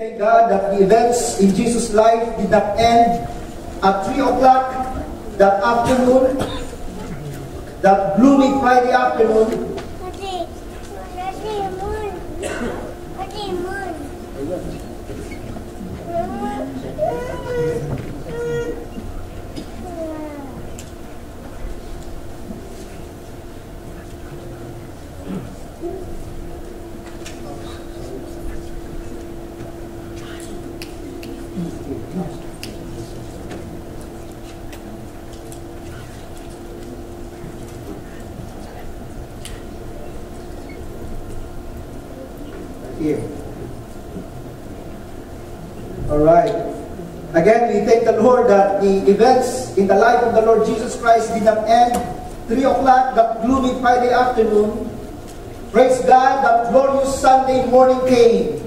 Thank God that the events in Jesus' life did not end at 3 o'clock that afternoon, that gloomy Friday afternoon. Here. All right. Again, we thank the Lord that the events in the life of the Lord Jesus Christ did not end 3 o'clock that gloomy Friday afternoon. Praise God that glorious Sunday morning came.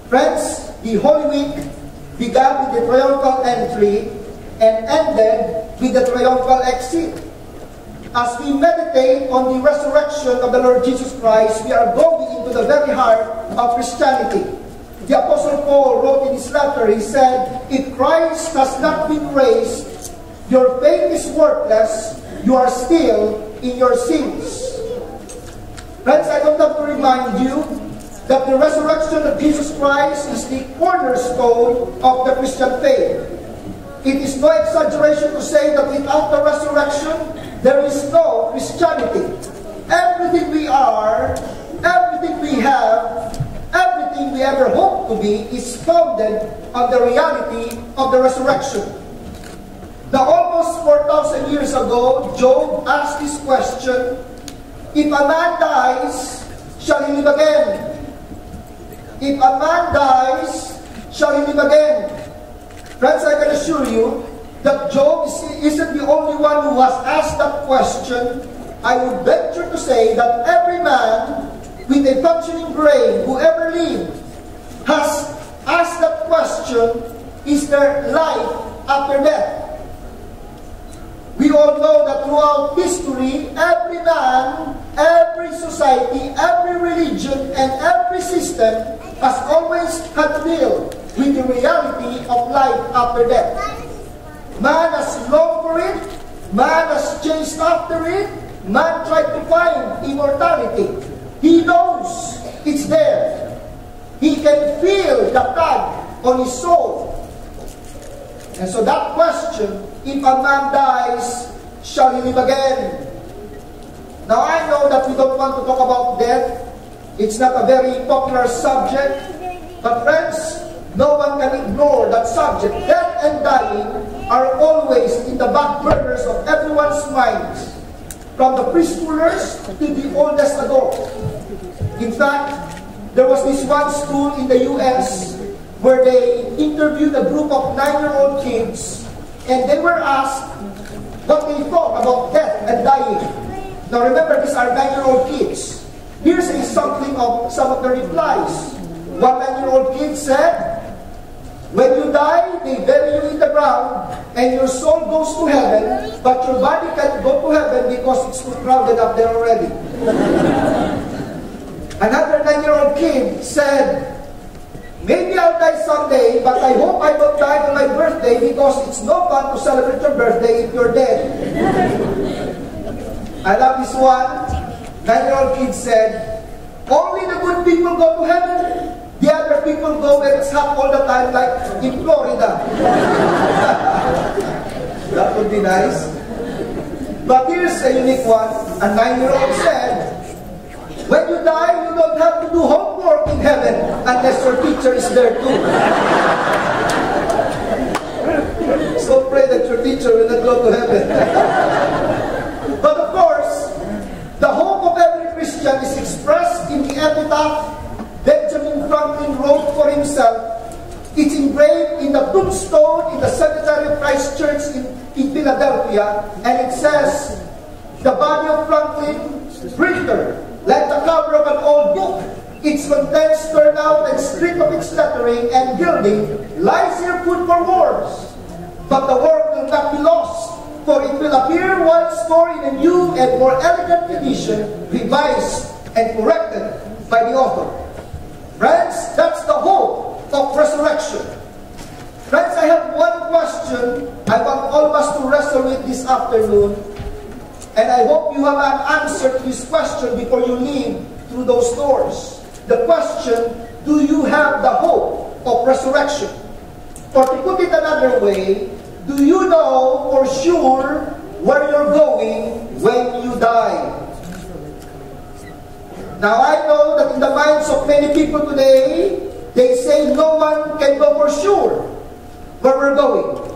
Friends, the Holy Week began with the triumphal entry and ended with the triumphal exit. As we meditate on the resurrection of the Lord Jesus Christ, we are going into the very heart of Christianity. The Apostle Paul wrote in his letter, he said, "If Christ has not been raised, your faith is worthless, you are still in your sins." Friends, I don't have to remind you that the resurrection of Jesus Christ is the cornerstone of the Christian faith. It is no exaggeration to say that without the resurrection, there is no Christianity. Everything we are, everything we have, everything we ever hope to be is founded on the reality of the resurrection. Now, almost 4,000 years ago, Job asked this question, "If a man dies, shall he live again? If a man dies, shall he live again?" Friends, I can assure you that Job isn't the only one who has asked that question. I would venture to say that every man with a functioning brain who ever lived has asked that question, is there life after death? We all know that throughout history, every man, every society, every religion, and every system has always had to deal with the reality of life after death. Man has longed for it, man has chased after it, man tried to find immortality. He knows it's there. He can feel the tug on his soul. And so that question, if a man dies, shall he live again? Now I know that we don't want to talk about death. It's not a very popular subject. But friends, no one can ignore that subject. Death and dying are always in the back burners of everyone's minds, from the preschoolers to the oldest adult. In fact, there was this one school in the U.S. where they interviewed a group of 9-year-old kids, and they were asked what they thought about death and dying. Now remember, these are 9-year-old kids. Here's a sampling of some of the replies. One 9-year-old kid said, "When you die, they bury you in the ground, and your soul goes to heaven, but your body can't go to heaven because it's too crowded up there already." Another 9-year-old kid said, "Maybe I'll die someday, but I hope I don't die on my birthday because it's no fun to celebrate your birthday if you're dead." I love this one. 9-year-old kid said, "Only the good people go to heaven. The other people go where it's hot all the time, like in Florida." That would be nice. But here's a unique one. A 9-year-old said, "When you die, you don't have to do homework in heaven unless your teacher is there too." So pray that your teacher will not go to heaven. But of course, the hope of every Christian is expressed in the epitaph Benjamin Franklin wrote for himself. It's engraved in the tombstone in the Cemetery of Christ Church in Philadelphia, and it says, "The body of Franklin, printer, like the cover of an old book, its contents turned out and stripped of its lettering and gilding, lies here food for worms. But the work will not be lost, for it will appear once more in a new and more elegant edition, revised and corrected by the author." Friends, that's the hope this afternoon, and I hope you have an answer to this question before you leave through those doors. The question, do you have the hope of resurrection? Or to put it another way, do you know for sure where you're going when you die? Now I know that in the minds of many people today, they say no one can know for sure where we're going.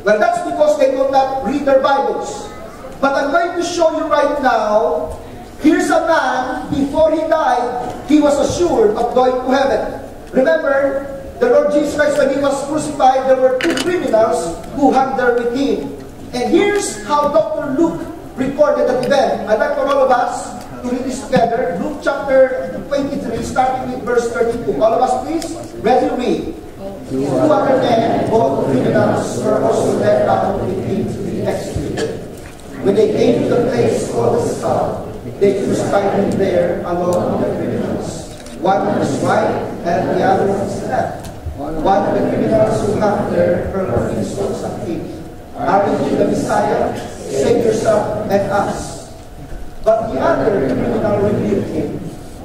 Well, that's because they do not read their Bibles. But I'm going to show you right now, here's a man, before he died, he was assured of going to heaven. Remember, the Lord Jesus Christ, when he was crucified, there were two criminals who hung there with him. And here's how Dr. Luke recorded that event. I'd like for all of us to read this together. Luke chapter 23, starting with verse 32. All of us, please. Ready, read. Two other men, both criminals, were also led down with him to be executed. When they came to the place called the Skull, they crucified him there along with the criminals. One on his right and the other on his left. One of the criminals who hung there hurled insults at him. Aren't you the Messiah? Save yourself and us. But the other criminal rebuked him.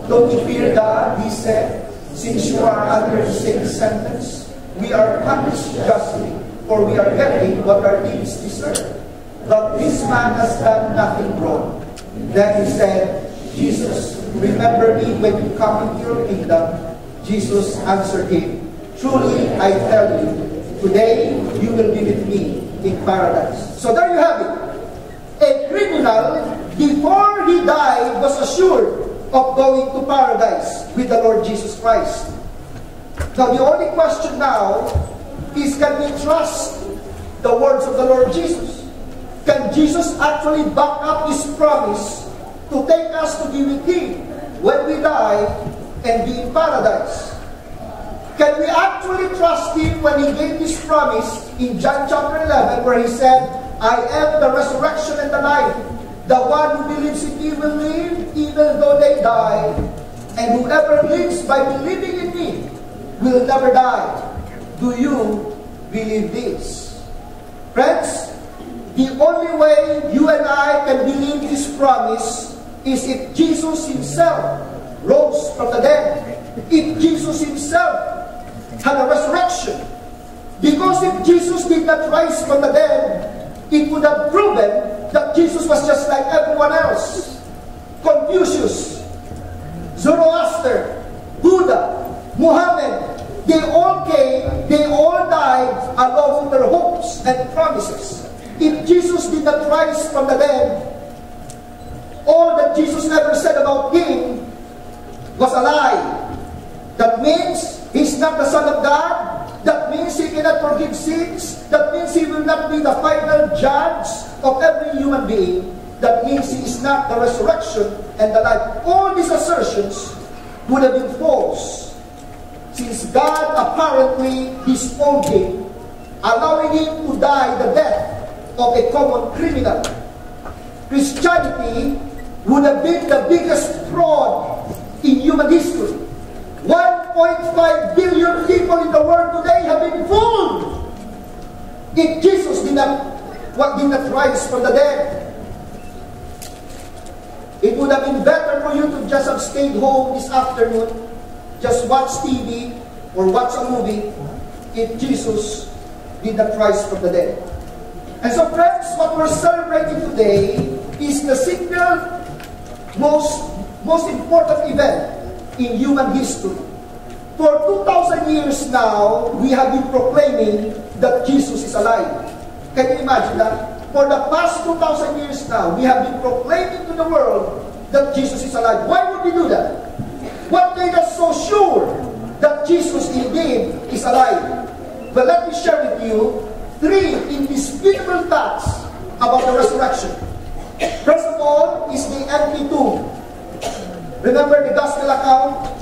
Don't you fear God, he said, since you are under the same sentence? We are punished justly, for we are getting what our deeds deserve. But this man has done nothing wrong. Then he said, Jesus, remember me when you come into your kingdom. Jesus answered him, truly I tell you, today you will be with me in paradise. So there you have it. A criminal, before he died, was assured of going to paradise with the Lord Jesus Christ. Now the only question now is, can we trust the words of the Lord Jesus? Can Jesus actually back up his promise to take us to be with him when we die and be in paradise? Can we actually trust him when he gave this promise in John chapter 11, where he said, I am the resurrection and the life. The one who believes in me will live even though they die. And whoever lives by believing in me will never die. Do you believe this? Friends, the only way you and I can believe this promise is if Jesus himself rose from the dead. If Jesus himself had a resurrection. Because if Jesus did not rise from the dead, it would have proven that Jesus was just like everyone else. Confucius, Zoroaster, Buddha, Muhammad, they all came, they all died along with their hopes and promises. If Jesus did not rise from the dead, all that Jesus ever said about him was a lie. That means he's not the Son of God. That means he cannot forgive sins. That means he will not be the final judge of every human being. That means he is not the resurrection and the life. All these assertions would have been false, since God apparently disowned him, allowing him to die the death of a common criminal. Christianity would have been the biggest fraud in human history. 1.5 billion people in the world today have been fooled. If Jesus did not rise from the dead, it would have been better for you to just have stayed home this afternoon, just watch TV or watch a movie, if Jesus did not rise from the dead. And so friends, what we're celebrating today is the single most important event in human history. For 2,000 years now, we have been proclaiming that Jesus is alive. Can you imagine that? For the past 2,000 years now, we have been proclaiming to the world that Jesus is alive. Why would we do that? What made us so sure that Jesus indeed is alive? Well, let me share with you 3 indisputable facts about the resurrection. First of all is the empty tomb. Remember the gospel account?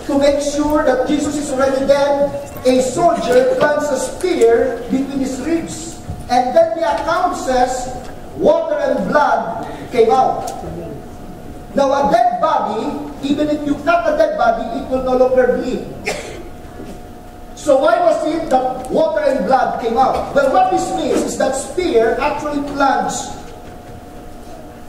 To make sure that Jesus is already dead, a soldier plants a spear between his ribs. And then the account says, water and blood came out. Now a dead body, even if you cut a dead body, it will no longer bleed. So why was it that water and blood came out? Well, what this means is that spear actually plunged,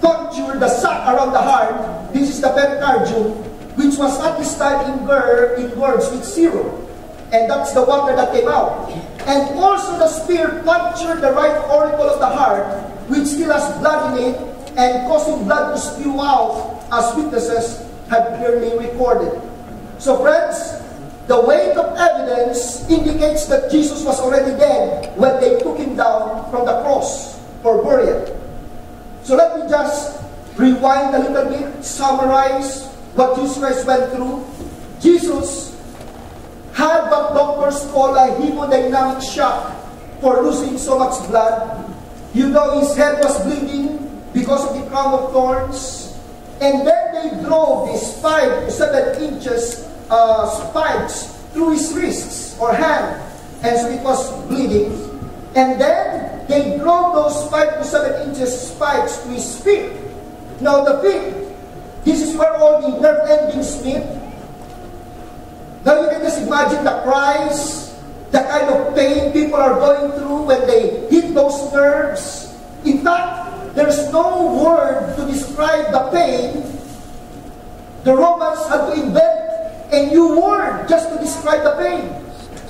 punctured the sac around the heart. This is the pericardium, which was at this time engorged with serum. And that's the water that came out. And also the spear punctured the right auricle of the heart, which still has blood in it, and causing blood to spew out, as witnesses have clearly recorded. So friends, the weight of evidence indicates that Jesus was already dead when they took him down from the cross for burial. So let me just rewind a little bit, summarize what Jesus Christ went through. Jesus had what doctors call a hemodynamic shock for losing so much blood. You know, his head was bleeding because of the crown of thorns. And then they drove these 5 to 7 inches spikes through his wrists or hand, and so it was bleeding. And then they drove those 5 to 7 inches spikes to his feet. Now the feet, this is where all the nerve endings meet. Now you can just imagine the cries, the kind of pain people are going through when they hit those nerves. In fact, there's no word to describe the pain. The Romans had to invent a new word just to describe the pain.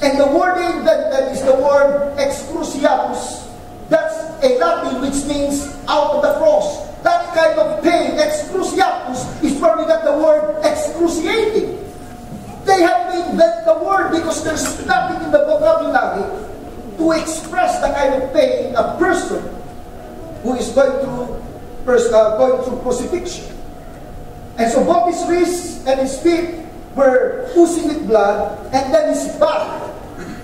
And the word they invented is the word excruciatus. That's a Latin which means out of the cross. That kind of pain, excruciatus, is where we got the word excruciating. They had to invent the word because there's nothing in the vocabulary to express the kind of pain a person who is going through crucifixion. And so both his wrists and his feet were oozing with blood, and then his back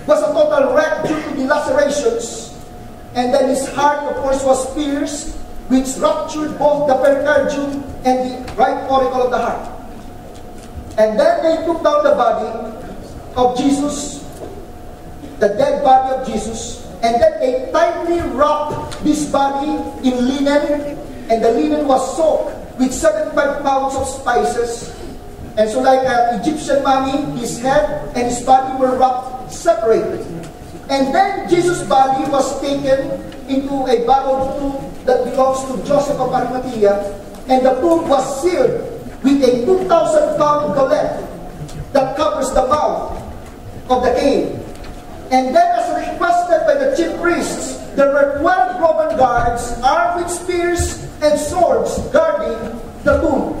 was a total wreck due to the lacerations, and then his heart, of course, was pierced, which ruptured both the pericardium and the right auricle of the heart. And then they took down the body of Jesus, the dead body of Jesus, and then they tightly wrapped this body in linen, and the linen was soaked with 75 pounds of spices. And so like an Egyptian mummy, his head and his body were wrapped separated. And then Jesus' body was taken into a borrowed tomb that belongs to Joseph of Arimathea, and the tomb was sealed with a 2,000-pound gullet that covers the mouth of the cave. And then, as requested by the chief priests, there were 12 Roman guards armed with spears and swords guarding the tomb.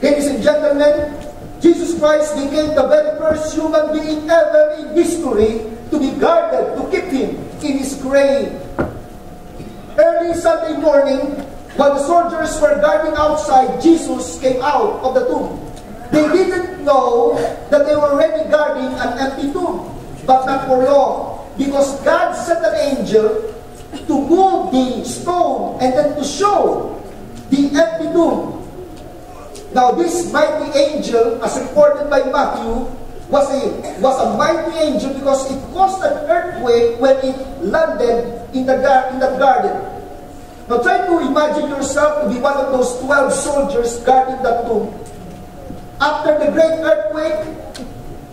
Ladies and gentlemen, Jesus Christ became the very first human being ever in history to be guarded, to keep him in his grave. Early Sunday morning, while the soldiers were guarding outside, Jesus came out of the tomb. They didn't know that they were already guarding an empty tomb, but not for long, because God sent an angel to move the stone and then to show the empty tomb. Now this mighty angel, as reported by Matthew, was a mighty angel because it caused an earthquake when it landed in that garden. Now try to imagine yourself to be one of those 12 soldiers guarding that tomb. After the great earthquake,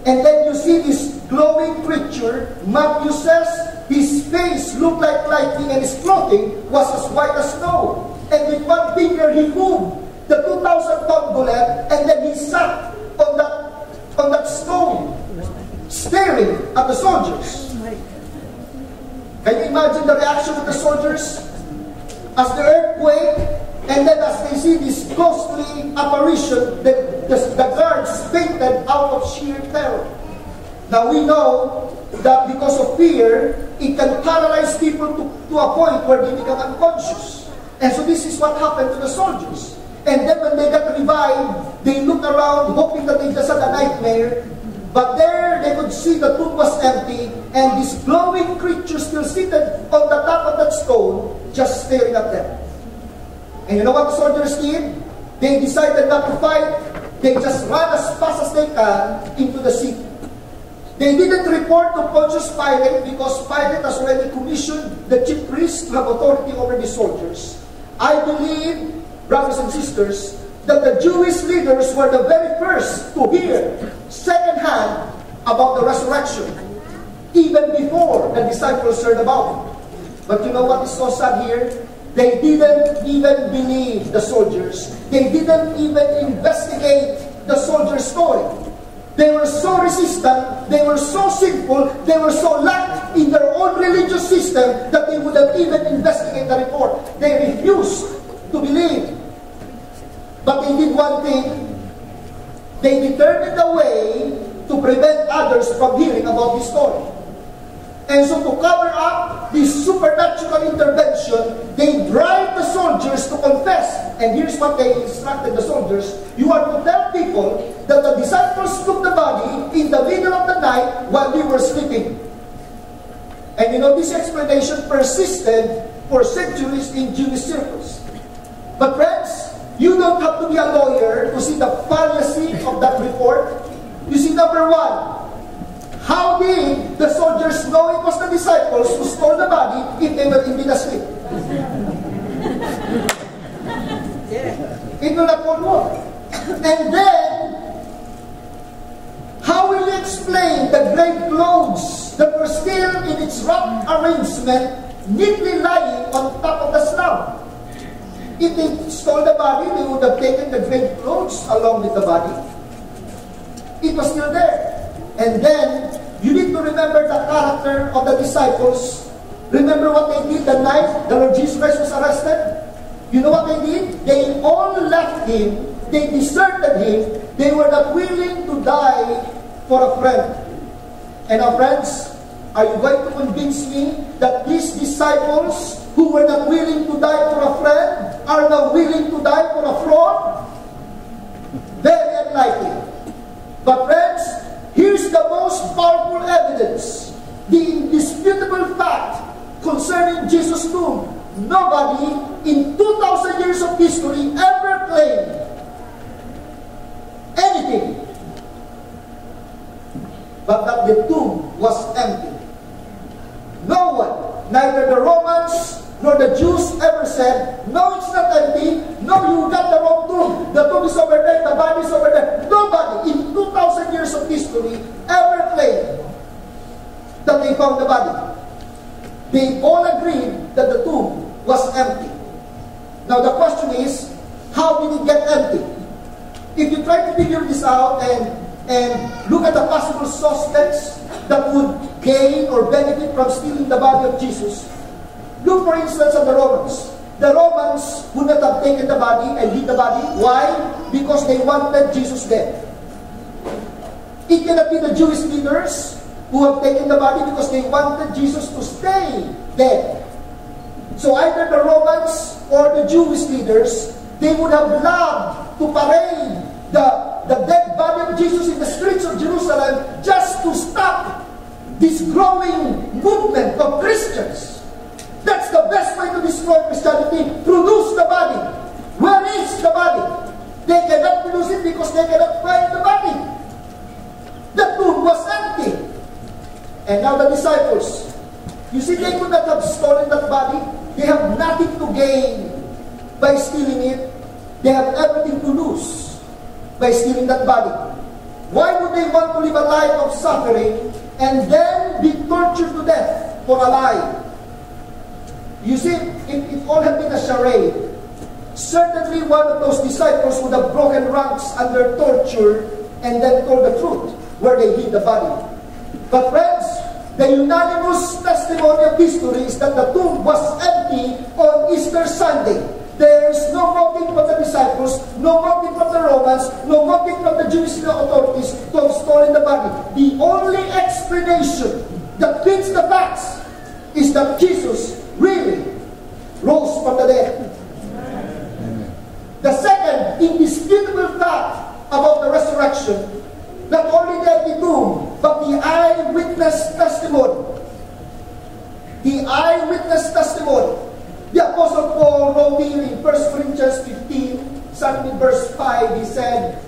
and then you see this glowing creature, Matthew says his face looked like lightning and his clothing was as white as snow. And with one finger he moved the 2,000-pound gullet, and then he sat on that stone, staring at the soldiers. Can you imagine the reaction of the soldiers as the earthquake, and then as they see this ghostly apparition, the guards fainted out of sheer terror. Now we know that because of fear, it can paralyze people to a point where they become unconscious. And so this is what happened to the soldiers. And then when they got revived, they looked around hoping that they just had a nightmare. But there they could see the tomb was empty, and this glowing creature still seated on the top of that stone, just staring at them. And you know what the soldiers did? They decided not to fight. They just ran as fast as they can into the city. They didn't report to Pontius Pilate because Pilate has already commissioned the chief priests to have authority over the soldiers. I believe, brothers and sisters, that the Jewish leaders were the very first to hear secondhand about the resurrection, even before the disciples heard about it. But you know what is so sad here? They didn't even believe the soldiers. They didn't even investigate the soldiers' story. They were so resistant, they were so sinful, they were so lax in their own religious system that they would have even investigated the report. They refused to believe. But they did one thing. They determined a way to prevent others from hearing about this story. And so to cover up this supernatural intervention, they drive the soldiers to confess. And here's what they instructed the soldiers. You are to tell people that the disciples took the body in the middle of the night while they were sleeping. And you know, this explanation persisted for centuries in Jewish circles. But friends, you don't have to be a lawyer to see the fallacy of that report. You see, number one, how did the soldiers know it was the disciples who stole the body if they were indeed asleep? It will not work. And then, how will you explain the grave clothes that were still in its rough arrangement, neatly lying on top of the slab? If they stole the body, they would have taken the grave clothes along with the body. It was still there. And then, you need to remember the character of the disciples. Remember what they did the night the Lord Jesus Christ was arrested? You know what they did? They all left Him. They deserted Him. They were not willing to die for a friend. And our friends, are you going to convince me that these disciples who were not willing to die for a friend are now willing to die for a fraud? Very unlikely. But friends, here's the most powerful evidence, the indisputable fact concerning Jesus' tomb. Nobody in 2,000 years of history ever claimed anything but that the tomb was empty. No one, neither the Romans nor the Jews ever said, no, it's not empty. No, you got the wrong tomb. The tomb is over there, the body is over there. Nobody in 2,000 years of history ever claimed that they found the body. They all agreed that the tomb was empty. Now the question is, how did it get empty? If you try to figure this out and look at the possible suspects that would gain or benefit from stealing the body of Jesus, look for instance at the Romans. The Romans would not have taken the body and hid the body. Why? Because they wanted Jesus dead. It cannot be the Jewish leaders who have taken the body because they wanted Jesus to stay dead. So either the Romans or the Jewish leaders, they would have loved to parade the dead body of Jesus in the streets of Jerusalem just to stop this growing movement of Christians. That's the best way to destroy Christianity. Produce the body. Where is the body? They cannot produce it because they cannot find the body. The tomb was empty. And now the disciples, you see, they could not have stolen that body. They have nothing to gain by stealing it. They have everything to lose by stealing that body. Why would they want to live a life of suffering and then be tortured to death for a lie? You see, if it all had been a charade, certainly one of those disciples would have broken ranks under torture and then told the truth where they hid the body. But friends, the unanimous testimony of history is that the tomb was empty on Easter Sunday. There is no motive from the disciples, no motive from the Romans, no motive from the Jewish authorities to have stolen the body. The only explanation that fits the facts is that Jesus really rose from the dead. The second indisputable fact about the resurrection, not only the empty tomb, but the eyewitness testimony. The eyewitness testimony. The Apostle Paul wrote here in 1 Corinthians 15, starting in verse 5, he said,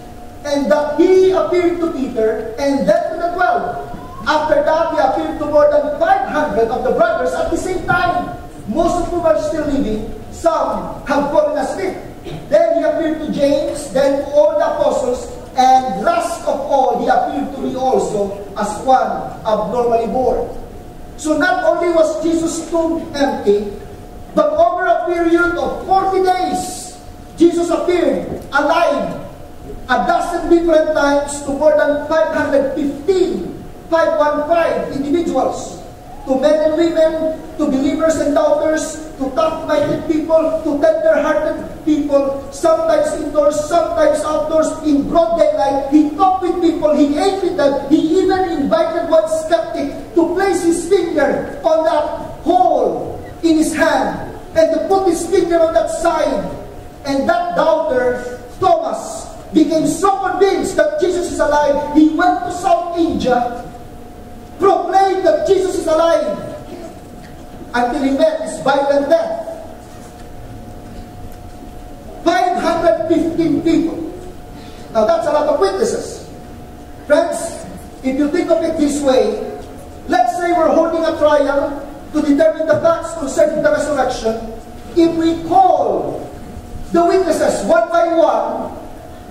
and that he appeared to Peter, and then to the 12. After that, he appeared to more than 500 of the brothers at the same time, most of whom are still living. Some have fallen asleep. Then he appeared to James, then to all the apostles, and last of all, he appeared to me also, as one abnormally born. So not only was Jesus' tomb empty, but over a period of 40 days, Jesus appeared alive a dozen different times to more than 515 individuals, to men and women, to believers and doubters, to tough-minded people, to tender-hearted people, sometimes indoors, sometimes outdoors, in broad daylight. He talked with people, he ate with them, he even invited one skeptic to place his finger on that hole in his hand, and to put his finger on that side. And that doubter, Thomas, became so convinced that Jesus is alive, he went to South India, proclaimed that Jesus is alive, until he met his violent death. 515 people. Now that's a lot of witnesses. Friends, if you think of it this way, let's say we're holding a trial to determine the facts concerning the resurrection. If we call the witnesses one by one,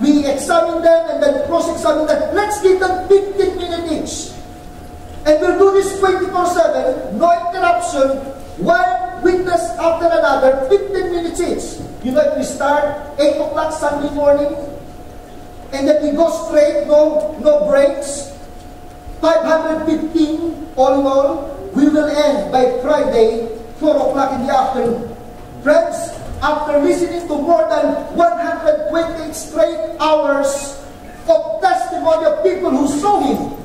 we examine them and then cross-examine them. Let's give them 15 minutes each. And we'll do this 24/7, no interruption, one witness after another, 15 minutes each. You know, if we start 8 o'clock Sunday morning, and then we go straight, no breaks, 515 all in all, we will end by Friday, 4 o'clock in the afternoon. Friends, after listening to more than 120 straight hours of testimony of people who saw him,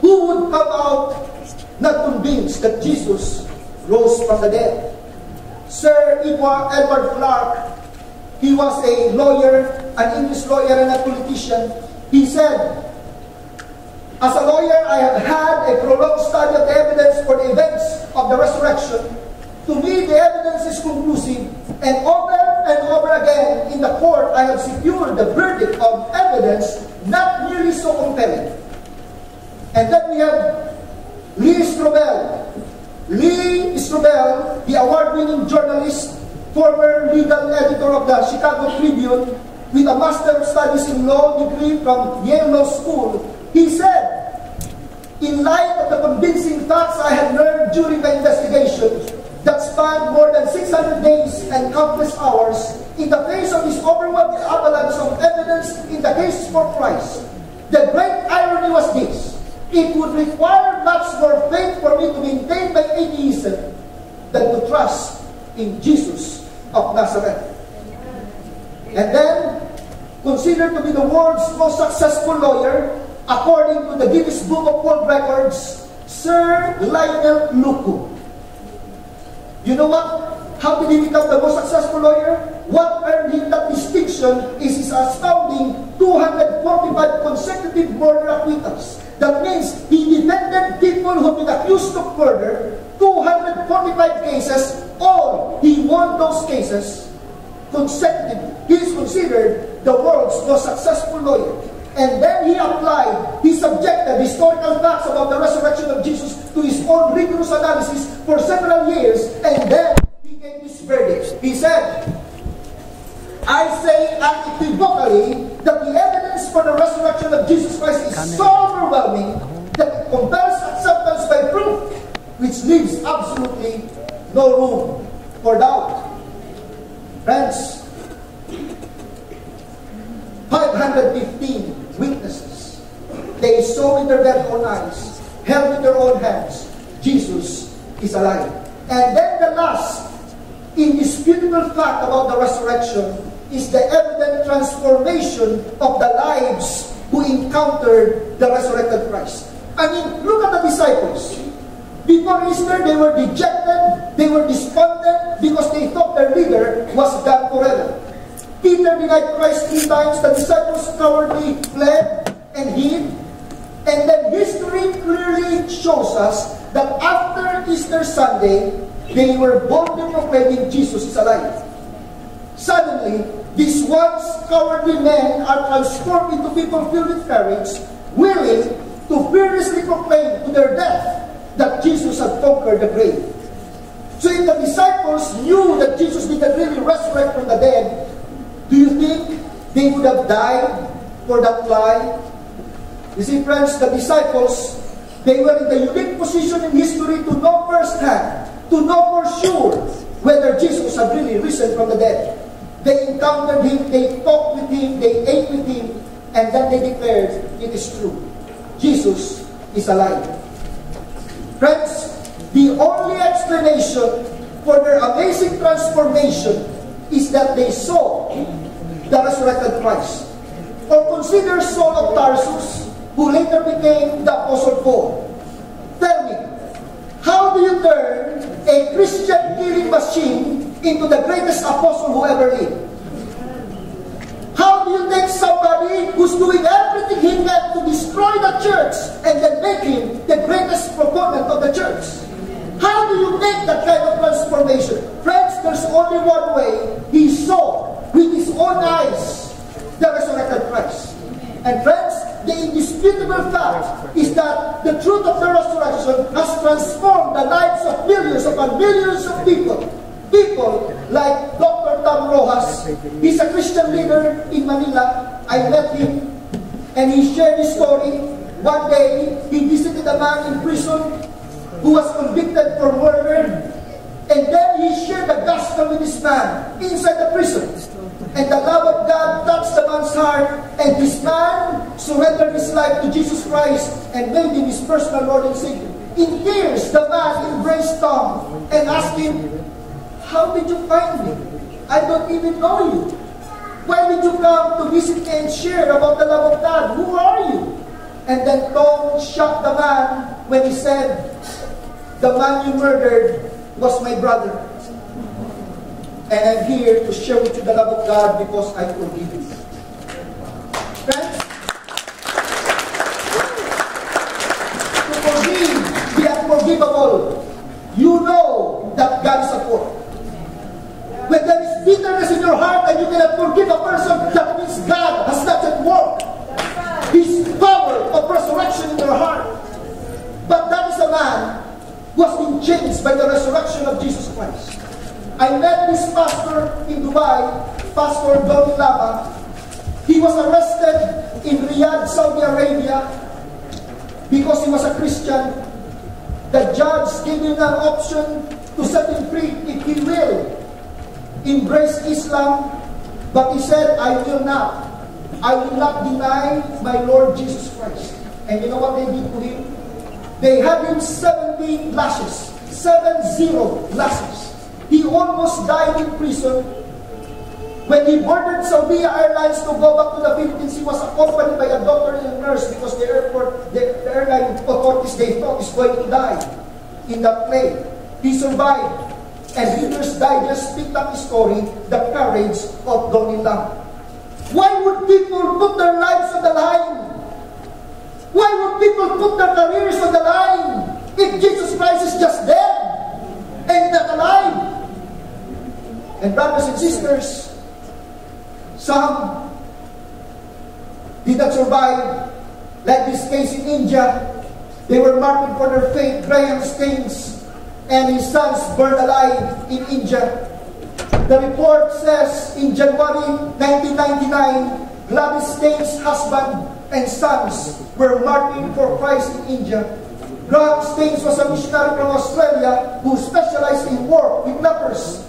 who would come out not convinced that Jesus rose from the dead? Sir Edward Clark, he was a lawyer, an English lawyer and a politician. He said, "As a lawyer, I have had a prolonged study of the evidence for the events of the resurrection. To me, the evidence is conclusive, and over again in the court, I have secured the verdict of evidence not nearly so compelling." And then we have Lee Strobel. Lee Strobel, the award-winning journalist, former legal editor of the Chicago Tribune, with a Master of Studies in Law degree from Yale Law School, he said, "In light of the convincing facts I have learned during my investigation that spanned more than 600 days and countless hours, in the face of this overwhelming avalanche of evidence in the case for Christ, the great irony was this: it would require much more faith for me to maintain my atheism than to trust in Jesus of Nazareth." And then, considered to be the world's most successful lawyer, according to the Guinness Book of World Records, Sir Lionel Luku. You know what? How did he become the most successful lawyer? What earned him that distinction is his astounding 245 consecutive murder acquittals. That means he defended people who have been accused of murder, 245 cases, all he won those cases consecutively. He is considered the world's most successful lawyer. And then he applied, he subjected historical facts about the resurrection of Jesus to his own rigorous analysis for several years, and then he gave this verdict. He said, "I say unequivocally that the evidence for the resurrection of Jesus Christ is so overwhelming that it compels acceptance by proof, which leaves absolutely no room for doubt." Friends, 515 witnesses. They saw with their very own eyes, held with their own hands, Jesus is alive. And then the last indisputable fact about the resurrection is the evident transformation of the lives who encountered the resurrected Christ. I mean, look at the disciples. Before Easter, they were dejected, they were despondent because they thought their leader was gone forever. Peter denied Christ 3 times, the disciples cowardly fled and hid. And then history clearly shows us that after Easter Sunday, they were boldly proclaiming Jesus is alive. Suddenly, these once cowardly men are transformed into people filled with courage, willing to fearlessly proclaim to their death that Jesus had conquered the grave. So if the disciples knew that Jesus didn't really resurrect from the dead, do you think they would have died for that lie? You see, friends, the disciples, they were in the unique position in history to know firsthand, to know for sure whether Jesus had really risen from the dead. They encountered Him, they talked with Him, they ate with Him, and then they declared, it is true. Jesus is alive. Friends, the only explanation for their amazing transformation is that they saw the resurrected Christ. Or consider Saul of Tarsus, who later became the Apostle Paul. Tell me, how do you turn a Christian killing machine into the greatest apostle who ever lived? How do you take somebody who's doing everything he can to destroy the church and then make him the greatest proponent of the church? How do you make that kind of transformation? Friends, there's only one way. He saw with his own eyes the resurrected Christ. And friends, the indisputable fact is that the truth of the resurrection has transformed the lives of millions upon millions of people. People like Dr. Tom Rojas. He's a Christian leader in Manila. I met him and he shared his story. One day, he visited a man in prison who was convicted for murder. And then he shared the gospel with this man inside the prison. And the love of God touched the man's heart, and this man surrendered his life to Jesus Christ and made him his personal Lord and Savior. In tears, the man embraced Tom and asked him, how did you find me? I don't even know you. Why did you come to visit me and share about the love of God? Who are you? And then Tom shocked the man when he said, the man you murdered was my brother. And I'm here to share with you the love of God because I forgive you. Friends, to forgive the unforgivable, you know that God is at work. When there is bitterness in your heart and you cannot forgive a person, that means God has not at work. His power of resurrection in your heart. But that is a man who has been changed by the resurrection of Jesus Christ. I met this pastor in Dubai, Pastor Donny Lama. He was arrested in Riyadh, Saudi Arabia, because he was a Christian. The judge gave him an option to set him free if he will embrace Islam, but he said, I will not. I will not deny my Lord Jesus Christ. And you know what they did to him? They had him 70 lashes. 70 lashes. He almost died in prison. When he boarded Saudi Airlines to go back to the Philippines, he was accompanied by a doctor and a nurse because the airline authorities, they thought he's going to die in that plane. He survived. And Reader's Digest picked up his story, The Courage of Donny Lam. Why would people put their lives on the line? Why would people put their careers on the line if Jesus Christ is just dead and not alive? And brothers and sisters, some did not survive. Like this case in India, they were martyred for their faith. Graham Staines and his sons burned alive in India. The report says in January 1999, Gladys Staines' husband and sons were martyred for Christ in India. Graham Staines was a missionary from Australia who specialized in work with lepers.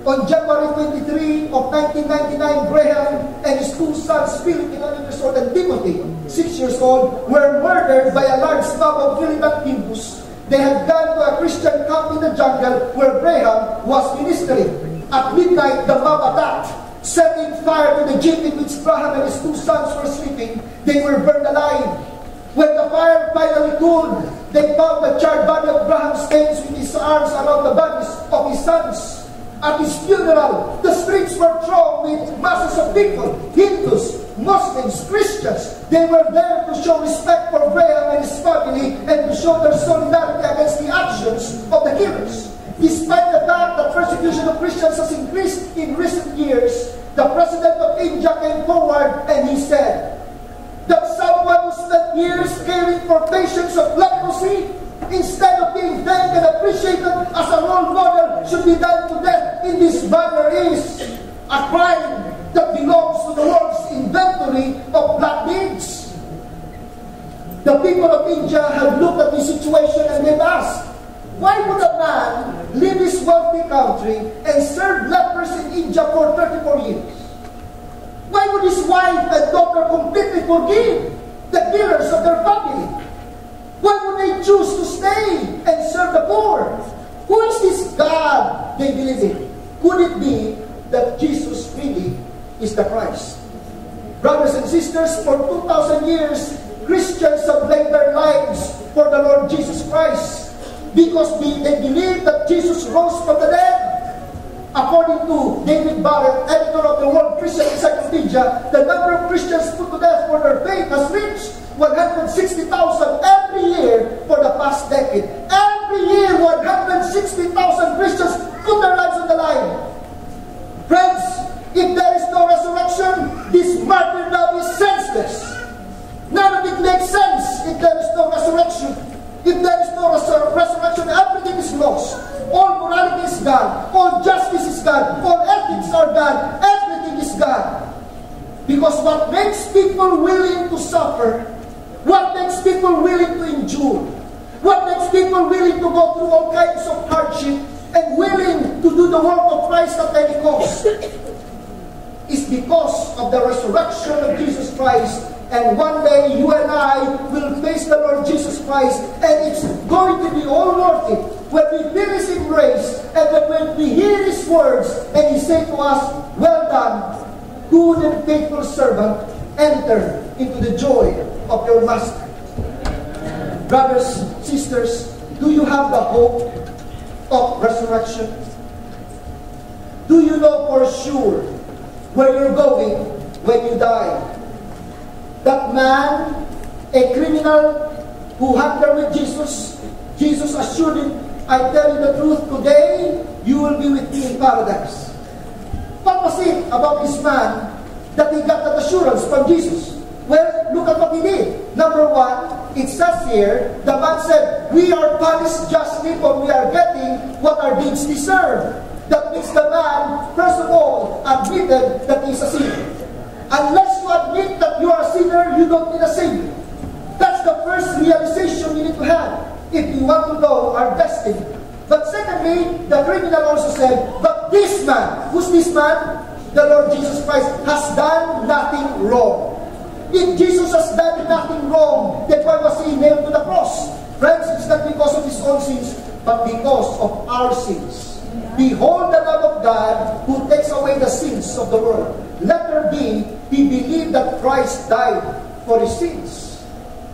On January 23 of 1999, Graham and his two sons, Philip, 11 years old, and Timothy, 6 years old, were murdered by a large mob of militant Hindus. They had gone to a Christian camp in the jungle where Graham was ministering. At midnight, the mob attacked, setting fire to the jeep in which Graham and his two sons were sleeping. They were burned alive. When the fire finally cooled, they found the charred body of Graham Staines with his arms around the bodies of his sons. At his funeral, the streets were thronged with masses of people, Hindus, Muslims, Christians. They were there to show respect for Graham and his family and to show their solidarity against the actions of the killers. Despite the fact that persecution of Christians has increased in recent years, the President of India came forward and he said that someone who spent years caring for patients of leprosy, instead of being thanked and appreciated as a role model, should be done to death in this manner is a crime that belongs to the world's inventory of black deeds. The people of India had looked at this situation and they've asked, why would a man leave his wealthy country and serve lepers in India for 34 years? Why would his wife and daughter completely forgive the killers of their family? Why would they choose to stay and serve the poor? Who is this God they believe in? Could it be that Jesus really is the Christ? Brothers and sisters, for 2,000 years, Christians have laid their lives for the Lord Jesus Christ because they believe that Jesus rose from the dead. According to David Barrett, editor of the World Christian Encyclopedia, the number of Christians put to death for their faith has reached 160,000 every year for the past decade. Every year, 160,000 Christians put their lives on the line. Friends, if there is no resurrection, this martyrdom is senseless. None of it makes sense if there is no resurrection. If there is no resurrection, everything is lost. All morality is gone. All justice is gone. All ethics are gone. Everything is gone. Because what makes people willing to suffer, what makes people willing to endure, what makes people willing to go through all kinds of hardship and willing to do the work of Christ at any cost, is because of the resurrection of Jesus Christ. And one day you and I will face the Lord Jesus Christ, and it's going to be all worth it when we feel His embrace and when we hear His words and He say to us, well done, good and faithful servant, enter into the joy of your Master. Brothers, sisters, do you have the hope of resurrection? Do you know for sure where you're going when you die? That man, a criminal who had there with Jesus, Jesus assured him, I tell you the truth, today you will be with me in paradise. What was it about this man that he got that assurance from Jesus? Well, look at what he did. Number one, it says here, the man said, we are punished justly, for we are getting what our deeds deserve. That means the man, first of all, admitted that he's a sinner. Unless you admit that you are a sinner, you don't need a Savior. That's the first realization you need to have if you want to know our destiny. But secondly, the criminal also said, but this man, who's this man? The Lord Jesus Christ has done nothing wrong. If Jesus has done nothing wrong, then why was He nailed to the cross? Friends, it's not because of His own sins, but because of our sins. Behold the Lamb of God who takes away the sins of the world. Letter B, he believed that Christ died for his sins.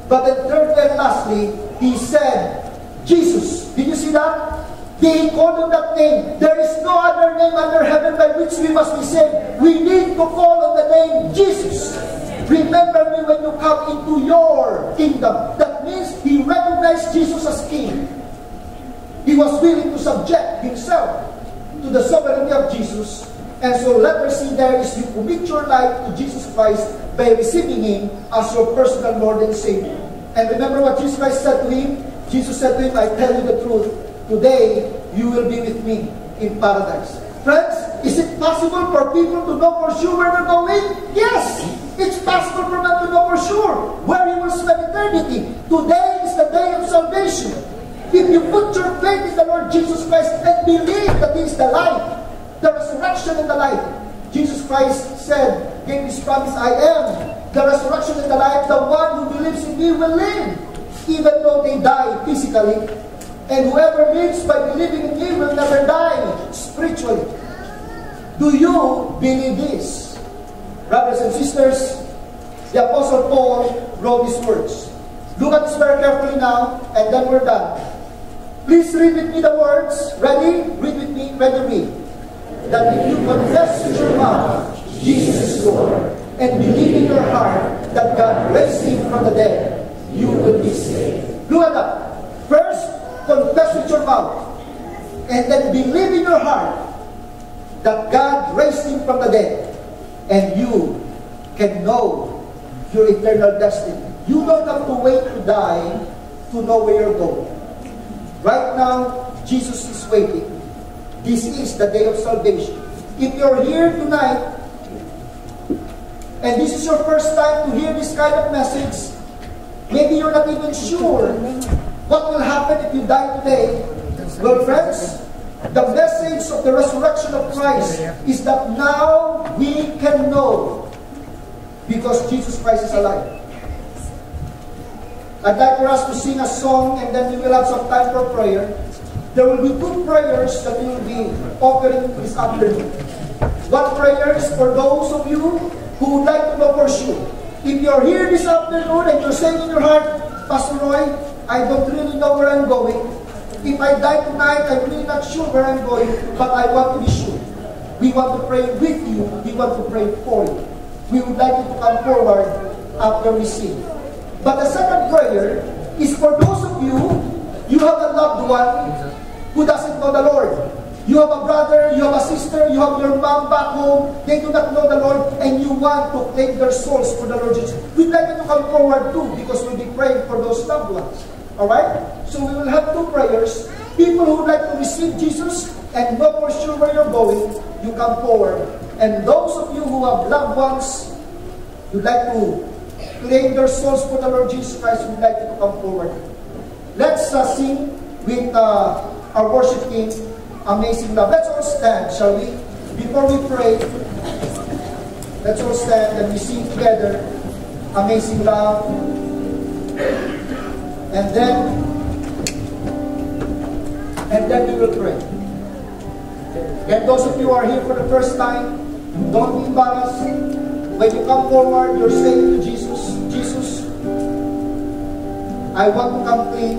But then thirdly and lastly, he said, Jesus. Did you see that? They called him that name. There is no other name under heaven by which we must be saved. We need to call on the name Jesus. Remember me when you come into your kingdom. That means he recognized Jesus as king. He was willing to subject himself to the sovereignty of Jesus. And so let us see there is you commit your life to Jesus Christ by receiving Him as your personal Lord and Savior. And remember what Jesus Christ said to him? Jesus said to him, I tell you the truth, today you will be with me in paradise. Friends, is it possible for people to know for sure where they're going? Yes! It's possible for them to know for sure where you will spend eternity. Today is the day of salvation. If you put your faith in the Lord Jesus Christ and believe that He is the life, the resurrection and the life, Jesus Christ said, gave His promise, I am the resurrection and the life. The one who believes in me will live, even though they die physically. And whoever lives by believing in me will never die spiritually. Do you believe this? Brothers and sisters, the Apostle Paul wrote these words. Look at this very carefully now, and then we're done. Please read with me the words. Ready? Read with me. Ready, read. That if you confess with your mouth Jesus is Lord, and believe in your heart that God raised Him from the dead, you will be saved. Look at that. First, confess with your mouth, and then believe in your heart that God raised Him from the dead, and you can know your eternal destiny. You don't have to wait to die to know where you're going. Right now, Jesus is waiting. This is the day of salvation. If you're here tonight, and this is your first time to hear this kind of message, Maybe you're not even sure what will happen if you die today. Well, friends, the message of the resurrection of Christ is that now we can know because Jesus Christ is alive. I'd like for us to sing a song and then we will have some time for prayer. There will be two prayers that we will be offering this afternoon. One prayer is for those of you who would like to know for sure. If you're here this afternoon and you're saying in your heart, Pastor Roy, I don't really know where I'm going. If I die tonight, I'm really not sure where I'm going, but I want to be sure. We want to pray with you. We want to pray for you. We would like you to come forward after we sing. But the second prayer is for those of you, you have a loved one who doesn't know the Lord. You have a brother, you have a sister, you have your mom back home, they do not know the Lord, and you want to claim their souls for the Lord Jesus. We'd like you to come forward too, because we'll be praying for those loved ones. Alright? So we will have two prayers. People who would like to receive Jesus and know for sure where you're going, you come forward. And those of you who have loved ones, you'd like to claim their souls for the Lord Jesus Christ, we'd like you to come forward. Let's sing with our worship team, Amazing Love. Let's all stand, shall we? Before we pray, let's all stand and we sing together, Amazing Love. And then we will pray. And those of you who are here for the first time, don't be embarrassed. When you come forward, you're saying to Jesus, Jesus, I want to come clean.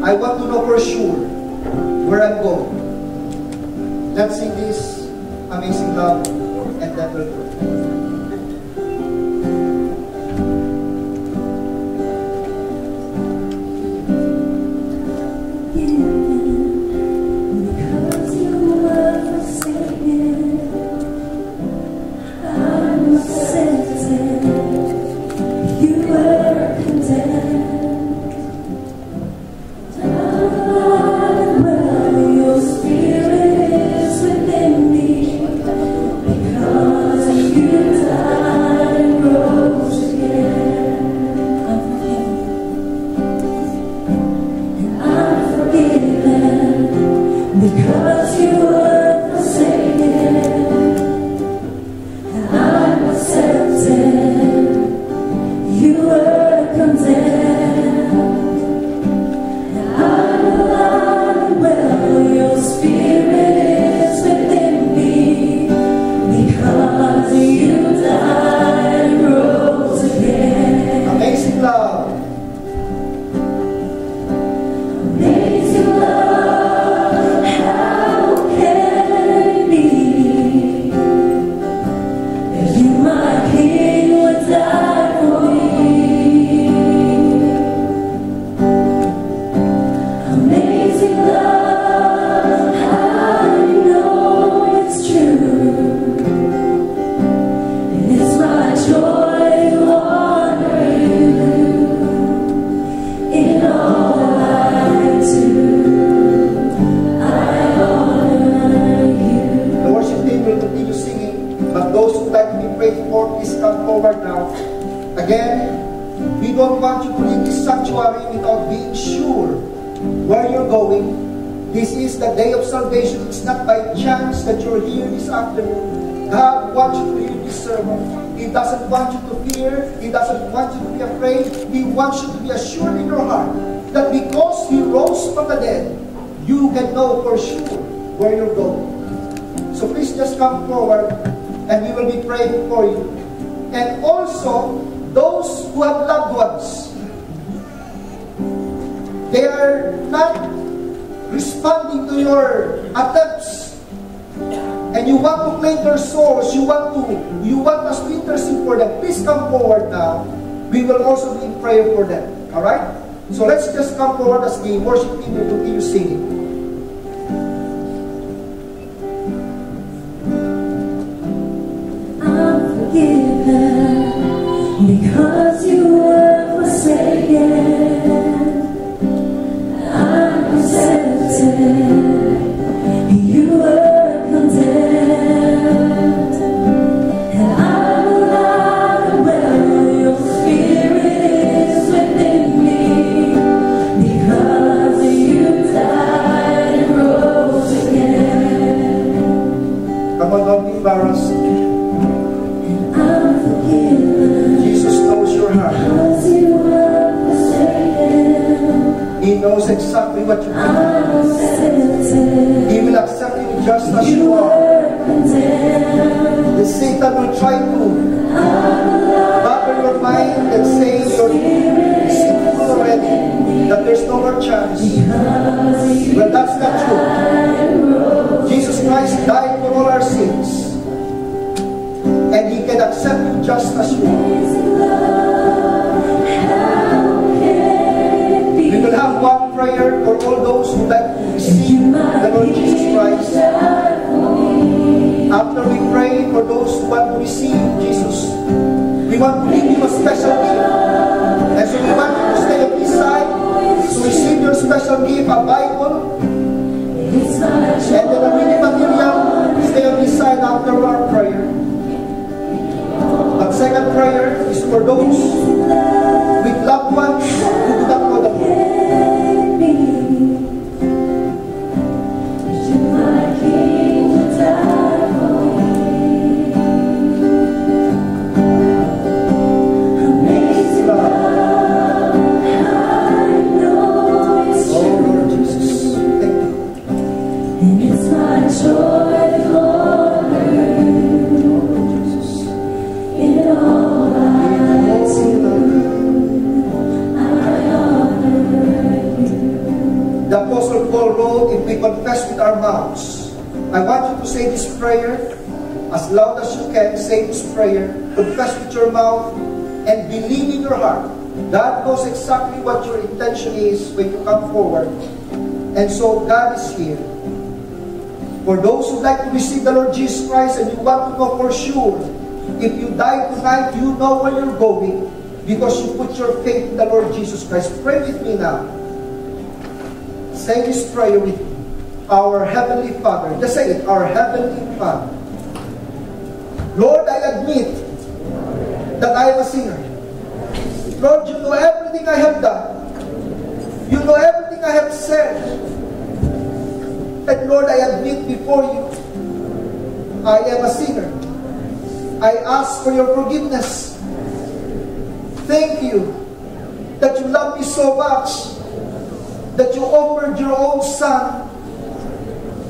I want to know for sure where I'm going. Let's sing this Amazing Love, and then we'll pray. For them. Alright? So let's just come forward as the worship team will continue singing. I'm forgiven because you were forsaken. I'm accepted. You were condemned. And I'm alive and well. Your spirit is He knows exactly what you need. I'm accepted. He will accept you just as you You are. were condemned. The Satan will try to bother your mind and say you're sinful already, that there's no more chance. Well, that's not true. Jesus Christ died for all our sins, and He can accept you just as you are. We will have one prayer for all those who like to receive the Lord Jesus Christ. After we pray for those who want to receive Jesus, we want to give you a special gift. And so we want you to stay on this side to receive your special gift, a Bible, and then a reading material. Stay on this side after our prayer. But second prayer is for those with loved ones who do not know the Lord. The Apostle Paul wrote, if we confess with our mouths, I want you to say this prayer as loud as you can. Say this prayer, confess with your mouth, and believe in your heart. God knows exactly what your intention is when you come forward. And so God is here. For those who like to receive the Lord Jesus Christ and you want to know for sure, if you die tonight, you know where you're going because you put your faith in the Lord Jesus Christ. Pray with me now. Say this prayer with me. Our Heavenly Father. Just say it. Our Heavenly Father. Lord, I admit that I am a sinner. Lord, you know everything I have done. You know everything I have said. And Lord, I admit before you, I am a sinner. I ask for your forgiveness. Thank you that you love me so much that you offered your own Son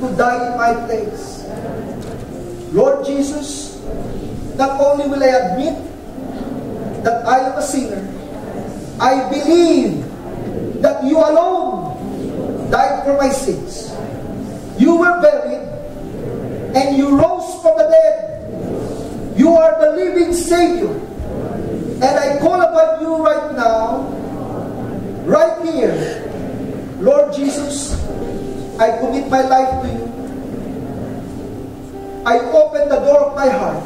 to die in my place. Lord Jesus, not only will I admit that I am a sinner, I believe that you alone died for my sins. You were buried and you rose from the dead. You are the living Savior. And I call upon you right now, right here. Lord Jesus, I commit my life to you. I open the door of my heart.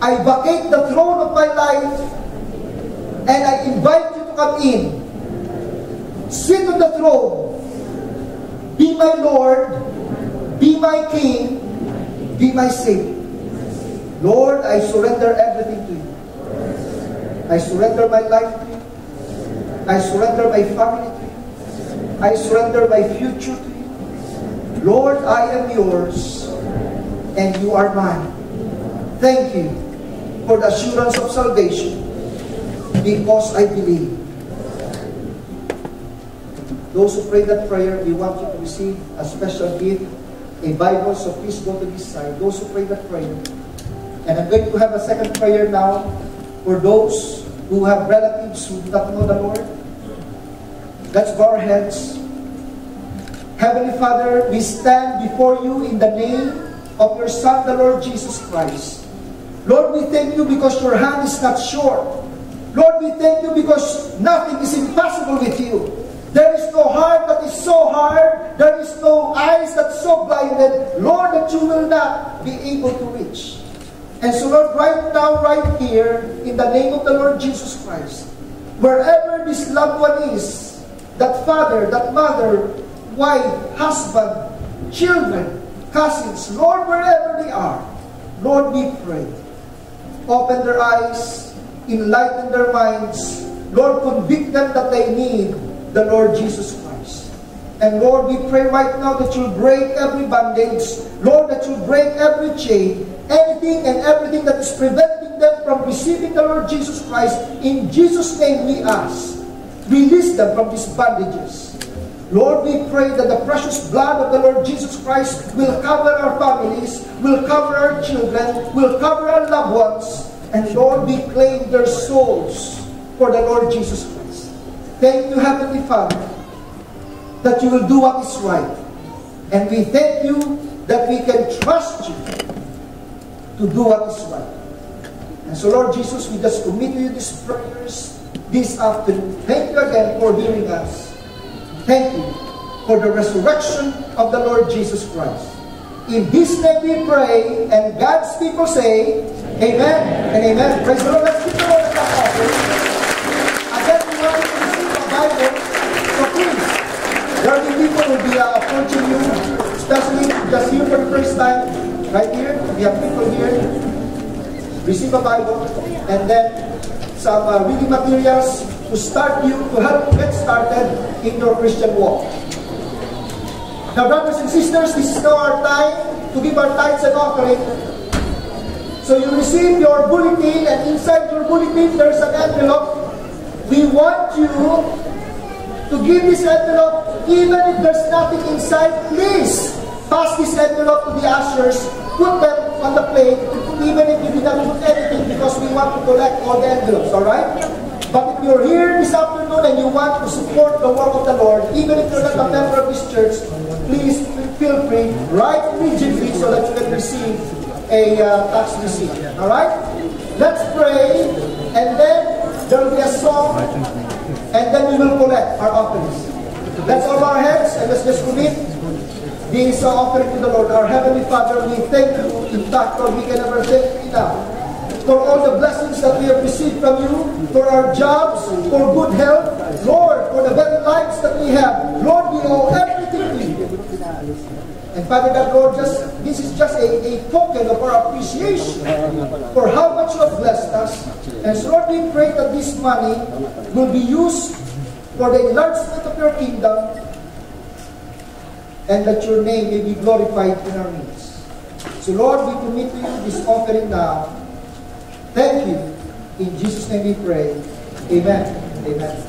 I vacate the throne of my life and I invite you to come in. Sit on the throne. Be my Lord. Be my King. Be my Savior. Lord, I surrender everything to you. I surrender my life to you. I surrender my family to you. I surrender my future to you. Lord, I am yours and you are mine. Thank you for the assurance of salvation because I believe. Those who pray that prayer, we want you to receive a special gift, a Bible, so please go to this side. Those who pray that prayer. And I'm going to have a second prayer now for those who have relatives who do not know the Lord. Let's bow our heads. Heavenly Father, we stand before you in the name of your Son, the Lord Jesus Christ. Lord, we thank you because your hand is not short. Lord, we thank you because nothing is impossible with you. There is no heart that is so hard. There is no eyes that is so blinded, Lord, that you will not be able to reach. And so, Lord, right now, right here, in the name of the Lord Jesus Christ, wherever this loved one is, that father, that mother, wife, husband, children, cousins, Lord, wherever they are, Lord, we pray. Open their eyes, enlighten their minds. Lord, convict them that they need the Lord Jesus Christ. And Lord, we pray right now that you'll break every bondage. Lord, that you'll break every chain, anything and everything that is preventing them from receiving the Lord Jesus Christ. In Jesus' name we ask. Release them from these bondages. Lord, we pray that the precious blood of the Lord Jesus Christ will cover our families, will cover our children, will cover our loved ones, and Lord, we claim their souls for the Lord Jesus Christ. Thank you, Heavenly Father, that you will do what is right. And we thank you that we can trust you to do what is right. And so, Lord Jesus, we just commit to you these prayers this afternoon. Thank you again for hearing us. Thank you for the resurrection of the Lord Jesus Christ. In His name we pray, and God's people say, Amen and Amen. Praise the Lord. Let's give the Lord a clap offering. Again, we want you to receive a Bible. So please, there will be people who will be approaching you, especially just here for the first time. Right here, we have people here. Receive a Bible, and then some reading materials to start you, to help you get started in your Christian walk. Now, brothers and sisters, this is now our time to give our tithes and offering. So you receive your bulletin, and inside your bulletin, there's an envelope. We want you to give this envelope, even if there's nothing inside. Please pass this envelope to the ushers. Put them on the plate, even if you did not put anything, because we want to collect all the envelopes, alright? But if you're here this afternoon and you want to support the work of the Lord, even if you're not a member of this church, please feel free, write immediately so that you can receive a tax receipt. Alright? Let's pray, and then there will be a song, and then we will collect our offerings. Let's all our heads, and let's just commit this offering to the Lord. Our Heavenly Father, we thank you. In fact, Lord, we can never thank you enough for all the blessings that we have received from you, for our jobs, for good health, Lord, for the very lives that we have. Lord, we owe everything to you. And Father God, Lord, this is just a token of our appreciation for how much you have blessed us. And so, Lord, we pray that this money will be used for the enlargement of your kingdom, and that your name may be glorified in our midst. So, Lord, we commit to you this offering now. Thank you. In Jesus' name we pray. Amen. Amen.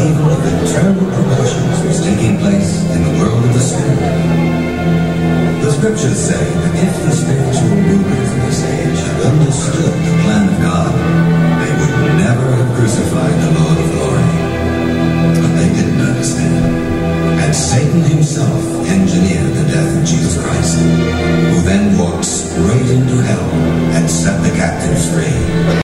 evil of terrible proportions was taking place in the world of the Spirit. The scriptures say that if the spiritual rulers of this age had understood the plan of God, they would never have crucified the Lord of glory. But they didn't understand. And Satan himself engineered the death of Jesus Christ, who then walked straight into hell and set the captives free.